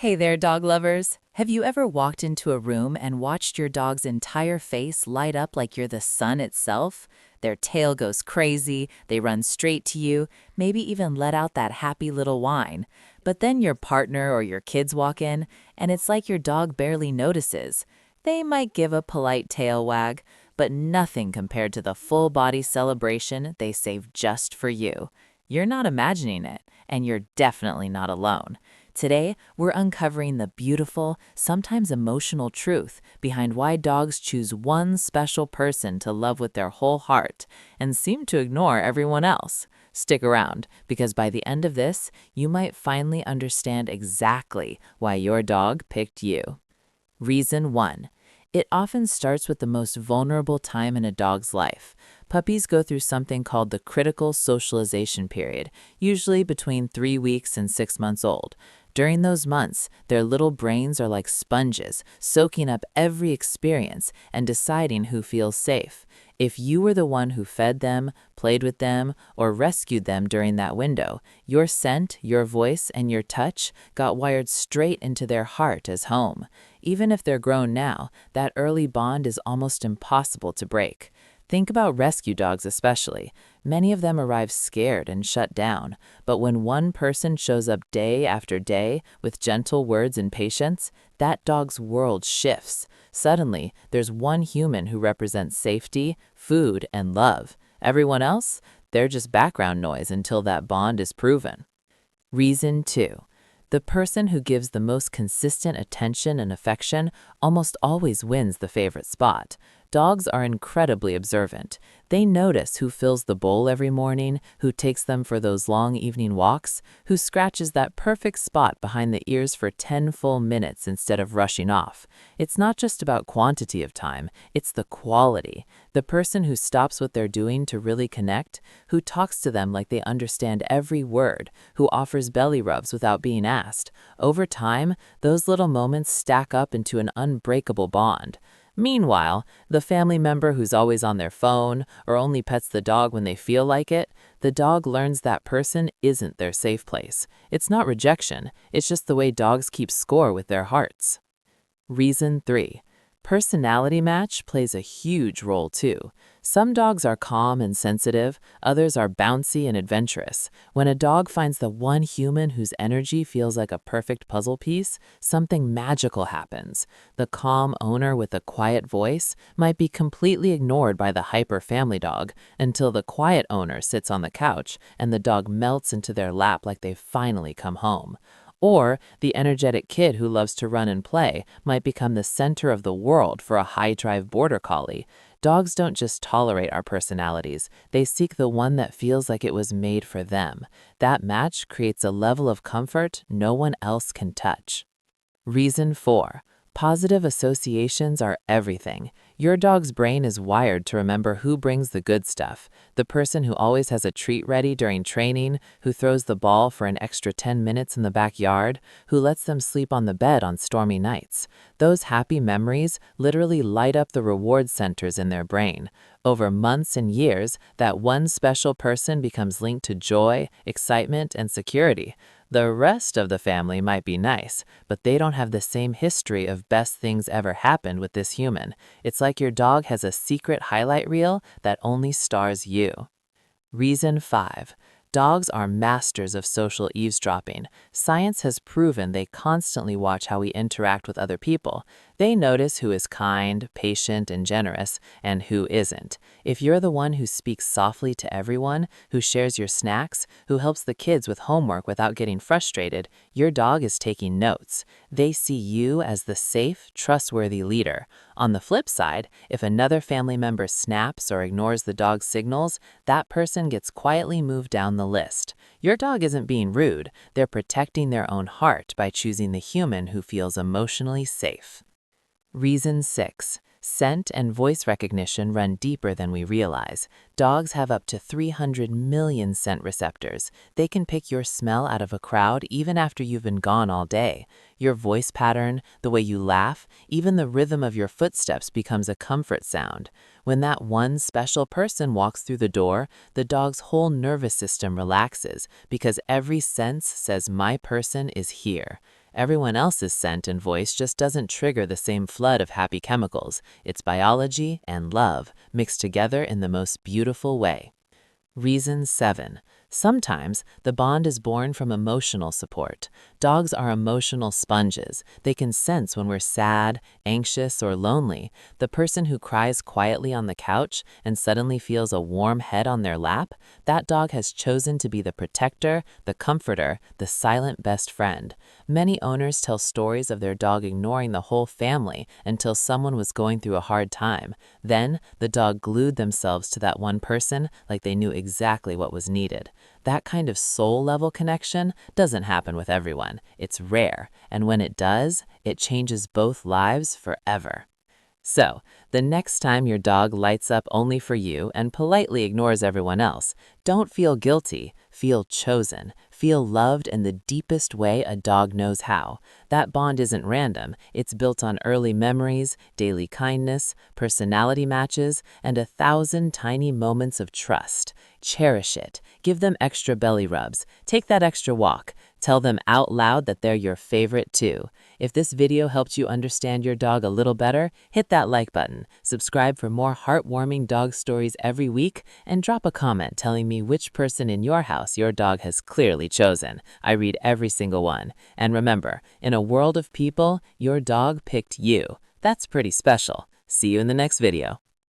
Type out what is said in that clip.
Hey there, dog lovers. Have you ever walked into a room and watched your dog's entire face light up like you're the sun itself? Their tail goes crazy, they run straight to you, maybe even let out that happy little whine. But then your partner or your kids walk in, and it's like your dog barely notices. They might give a polite tail wag, but nothing compared to the full body celebration they save just for you. You're not imagining it, and you're definitely not alone. Today, we're uncovering the beautiful, sometimes emotional truth behind why dogs choose one special person to love with their whole heart and seem to ignore everyone else. Stick around, because by the end of this, you might finally understand exactly why your dog picked you. Reason 1. It often starts with the most vulnerable time in a dog's life. Puppies go through something called the critical socialization period, usually between 3 weeks and 6 months old. During those months, their little brains are like sponges, soaking up every experience and deciding who feels safe. If you were the one who fed them, played with them, or rescued them during that window, your scent, your voice, and your touch got wired straight into their heart as home. Even if they're grown now, that early bond is almost impossible to break. Think about rescue dogs especially. Many of them arrive scared and shut down, but when one person shows up day after day with gentle words and patience, that dog's world shifts. Suddenly, there's one human who represents safety, food, and love. Everyone else, they're just background noise until that bond is proven. Reason 2. The person who gives the most consistent attention and affection almost always wins the favorite spot. Dogs are incredibly observant. They notice who fills the bowl every morning, who takes them for those long evening walks, who scratches that perfect spot behind the ears for 10 full minutes instead of rushing off. It's not just about quantity of time, it's the quality. The person who stops what they're doing to really connect, who talks to them like they understand every word, who offers belly rubs without being asked. Over time, those little moments stack up into an unbreakable bond. Meanwhile, the family member who's always on their phone or only pets the dog when they feel like it, the dog learns that person isn't their safe place. It's not rejection, it's just the way dogs keep score with their hearts. Reason 3. Personality match plays a huge role too. Some dogs are calm and sensitive, others are bouncy and adventurous. When a dog finds the one human whose energy feels like a perfect puzzle piece, something magical happens. The calm owner with a quiet voice might be completely ignored by the hyper family dog until the quiet owner sits on the couch and the dog melts into their lap like they've finally come home. Or the energetic kid who loves to run and play might become the center of the world for a high-drive border collie. Dogs don't just tolerate our personalities, they seek the one that feels like it was made for them. That match creates a level of comfort no one else can touch. Reason 4. Positive associations are everything. Your dog's brain is wired to remember who brings the good stuff. The person who always has a treat ready during training, who throws the ball for an extra 10 minutes in the backyard, who lets them sleep on the bed on stormy nights. Those happy memories literally light up the reward centers in their brain. Over months and years, that one special person becomes linked to joy, excitement, and security. The rest of the family might be nice, but they don't have the same history of best things ever happened with this human. It's like your dog has a secret highlight reel that only stars you. Reason 5. Dogs are masters of social eavesdropping. Science has proven they constantly watch how we interact with other people. They notice who is kind, patient, and generous, and who isn't. If you're the one who speaks softly to everyone, who shares your snacks, who helps the kids with homework without getting frustrated, your dog is taking notes. They see you as the safe, trustworthy leader. On the flip side, if another family member snaps or ignores the dog's signals, that person gets quietly moved down the list. Your dog isn't being rude, they're protecting their own heart by choosing the human who feels emotionally safe. Reason 6. Scent and voice recognition run deeper than we realize. Dogs have up to 300 million scent receptors. They can pick your smell out of a crowd even after you've been gone all day. Your voice pattern, the way you laugh, even the rhythm of your footsteps becomes a comfort sound. When that one special person walks through the door, the dog's whole nervous system relaxes because every sense says my person is here. Everyone else's scent and voice just doesn't trigger the same flood of happy chemicals. It's biology and love mixed together in the most beautiful way. Reason 7. Sometimes the bond is born from emotional support. Dogs are emotional sponges. They can sense when we're sad, anxious, or lonely. The person who cries quietly on the couch and suddenly feels a warm head on their lap, that dog has chosen to be the protector, the comforter, the silent best friend. Many owners tell stories of their dog ignoring the whole family until someone was going through a hard time. Then, the dog glued themselves to that one person like they knew exactly what was needed. That kind of soul-level connection doesn't happen with everyone. It's rare, and when it does, it changes both lives forever. So, the next time your dog lights up only for you and politely ignores everyone else, don't feel guilty, feel chosen, feel loved in the deepest way a dog knows how. That bond isn't random, it's built on early memories, daily kindness, personality matches, and 1,000 tiny moments of trust. Cherish it, give them extra belly rubs, take that extra walk, tell them out loud that they're your favorite too. If this video helped you understand your dog a little better, hit that like button, subscribe for more heartwarming dog stories every week, and drop a comment telling me which person in your house your dog has clearly chosen. I read every single one. And remember, in a world of people, your dog picked you. That's pretty special. See you in the next video.